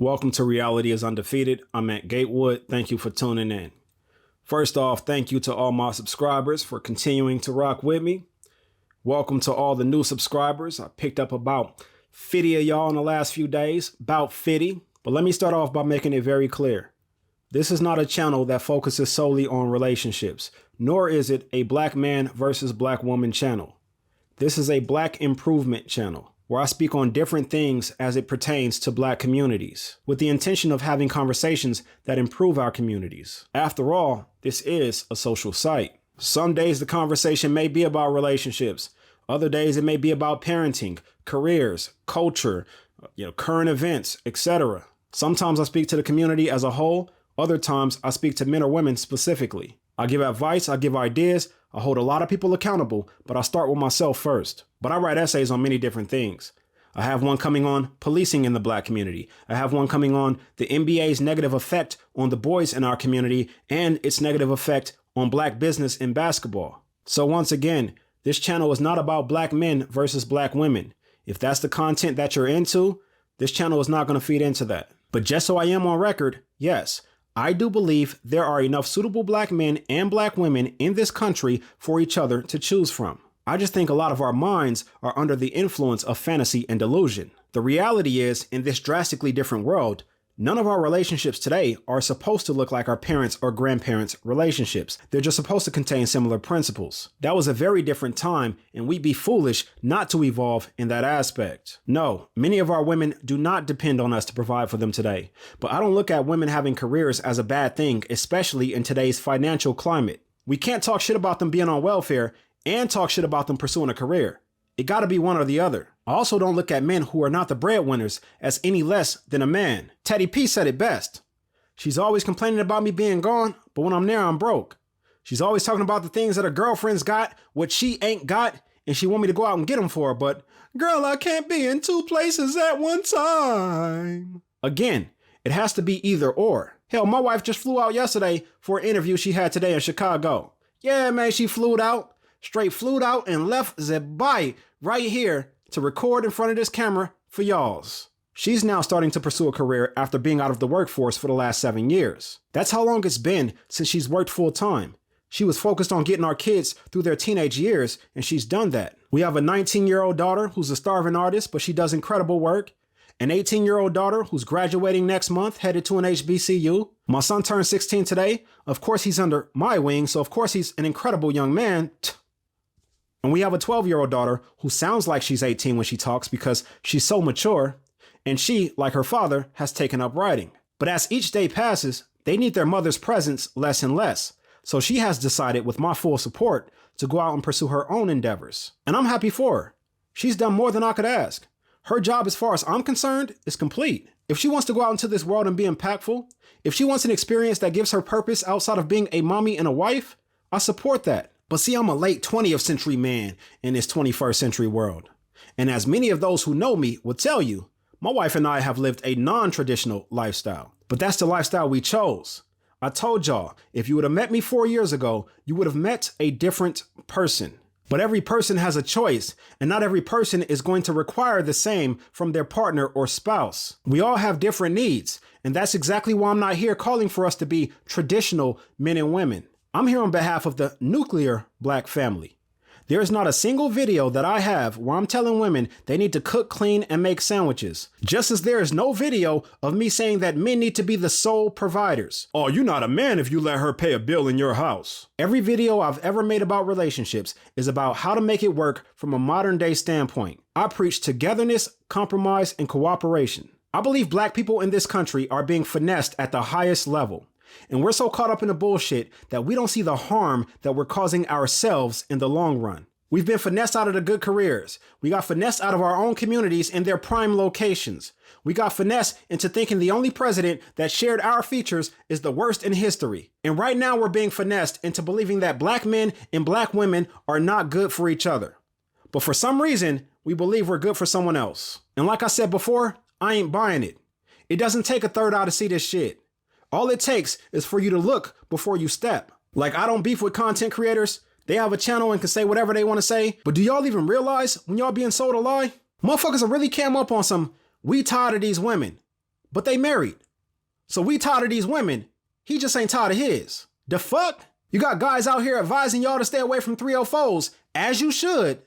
Welcome to Reality is Undefeated. I'm Matt Gatewood. Thank you for tuning in. First off, thank you to all my subscribers for continuing to rock with me. Welcome to all the new subscribers. I picked up about 50 of y'all in the last few days, about 50. But let me start off by making it very clear. This is not a channel that focuses solely on relationships, nor is it a black man versus black woman channel. This is a black improvement channel, where I speak on different things as it pertains to black communities, with the intention of having conversations that improve our communities. After all, this is a social site. Some days the conversation may be about relationships. Other days it may be about parenting, careers, culture, current events, etc. Sometimes I speak to the community as a whole. Other times I speak to men or women specifically. I give advice, I give ideas, I hold a lot of people accountable, but I start with myself first. But I write essays on many different things. I have one coming on policing in the black community. I have one coming on the NBA's negative effect on the boys in our community and its negative effect on black business in basketball. So once again, this channel is not about black men versus black women. If that's the content that you're into, this channel is not going to feed into that. But just so I am on record, yes, I do believe there are enough suitable black men and black women in this country for each other to choose from. I just think a lot of our minds are under the influence of fantasy and delusion. The reality is, in this drastically different world, none of our relationships today are supposed to look like our parents' or grandparents' relationships. They're just supposed to contain similar principles. That was a very different time, and we'd be foolish not to evolve in that aspect. No, many of our women do not depend on us to provide for them today. But I don't look at women having careers as a bad thing, especially in today's financial climate. We can't talk shit about them being on welfare and talk shit about them pursuing a career. It gotta be one or the other. I also don't look at men who are not the breadwinners as any less than a man. Teddy P said it best. She's always complaining about me being gone, but when I'm there, I'm broke. She's always talking about the things that her girlfriends got, what she ain't got, and she want me to go out and get them for her, but girl, I can't be in two places at one time. Again, it has to be either or. Hell, my wife just flew out yesterday for an interview she had today in Chicago. Yeah, man, she flew out. Straight flew out and left Zebai right here to record in front of this camera for y'alls. She's now starting to pursue a career after being out of the workforce for the last 7 years. That's how long it's been since she's worked full time. She was focused on getting our kids through their teenage years, and she's done that. We have a 19-year-old daughter who's a starving artist, but she does incredible work. An 18-year-old daughter who's graduating next month, headed to an HBCU. My son turned 16 today. Of course, he's under my wing, so of course he's an incredible young man. And we have a 12-year-old daughter who sounds like she's 18 when she talks because she's so mature, and she, like her father, has taken up writing. But as each day passes, they need their mother's presence less and less. So she has decided, with my full support, to go out and pursue her own endeavors. And I'm happy for her. She's done more than I could ask. Her job, as far as I'm concerned, is complete. If she wants to go out into this world and be impactful, if she wants an experience that gives her purpose outside of being a mommy and a wife, I support that. But see, I'm a late 20th century man in this 21st century world. And as many of those who know me will tell you, my wife and I have lived a non-traditional lifestyle. But that's the lifestyle we chose. I told y'all, if you would have met me 4 years ago, you would have met a different person. But every person has a choice, and not every person is going to require the same from their partner or spouse. We all have different needs, and that's exactly why I'm not here calling for us to be traditional men and women. I'm here on behalf of the nuclear black family. There is not a single video that I have where I'm telling women they need to cook, clean, and make sandwiches. Just as there is no video of me saying that men need to be the sole providers. Oh, you're not a man if you let her pay a bill in your house. Every video I've ever made about relationships is about how to make it work from a modern day standpoint. I preach togetherness, compromise, and cooperation. I believe black people in this country are being finessed at the highest level. And we're so caught up in the bullshit that we don't see the harm that we're causing ourselves in the long run. We've been finessed out of the good careers. We got finessed out of our own communities in their prime locations. We got finessed into thinking the only president that shared our features is the worst in history. And right now we're being finessed into believing that black men and black women are not good for each other. But for some reason, we believe we're good for someone else. And like I said before, I ain't buying it. It doesn't take a third eye to see this shit. All it takes is for you to look before you step. Like, I don't beef with content creators. They have a channel and can say whatever they want to say. But do y'all even realize when y'all being sold a lie? Motherfuckers are really cam up on some, we tired of these women. but they married. So we tired of these women. He just ain't tired of his. The fuck? You got guys out here advising y'all to stay away from 304s, as you should,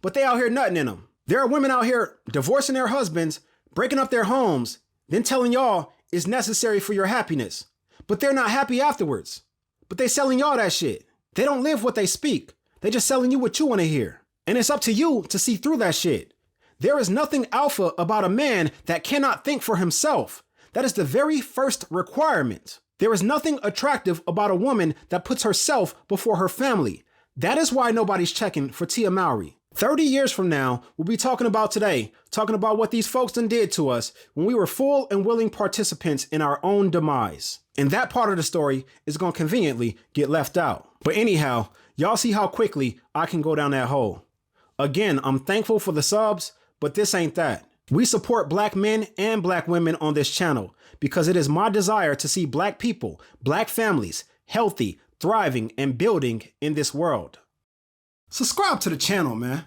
but they out here nutting in them. There are women out here divorcing their husbands, breaking up their homes, then telling y'all it's necessary for your happiness. But they're not happy afterwards. But they selling y'all that shit. They don't live what they speak. They just selling you what you want to hear. And it's up to you to see through that shit. There is nothing alpha about a man that cannot think for himself. That is the very first requirement. There is nothing attractive about a woman that puts herself before her family. That is why nobody's checking for Tia Mowry. 30 years from now, we'll be talking about today, talking about what these folks done did to us when we were full and willing participants in our own demise. And that part of the story is going to conveniently get left out. But anyhow, y'all see how quickly I can go down that hole. Again, I'm thankful for the subs, but this ain't that. We support black men and black women on this channel because it is my desire to see black people, black families, healthy, thriving, and building in this world. Subscribe to the channel, man.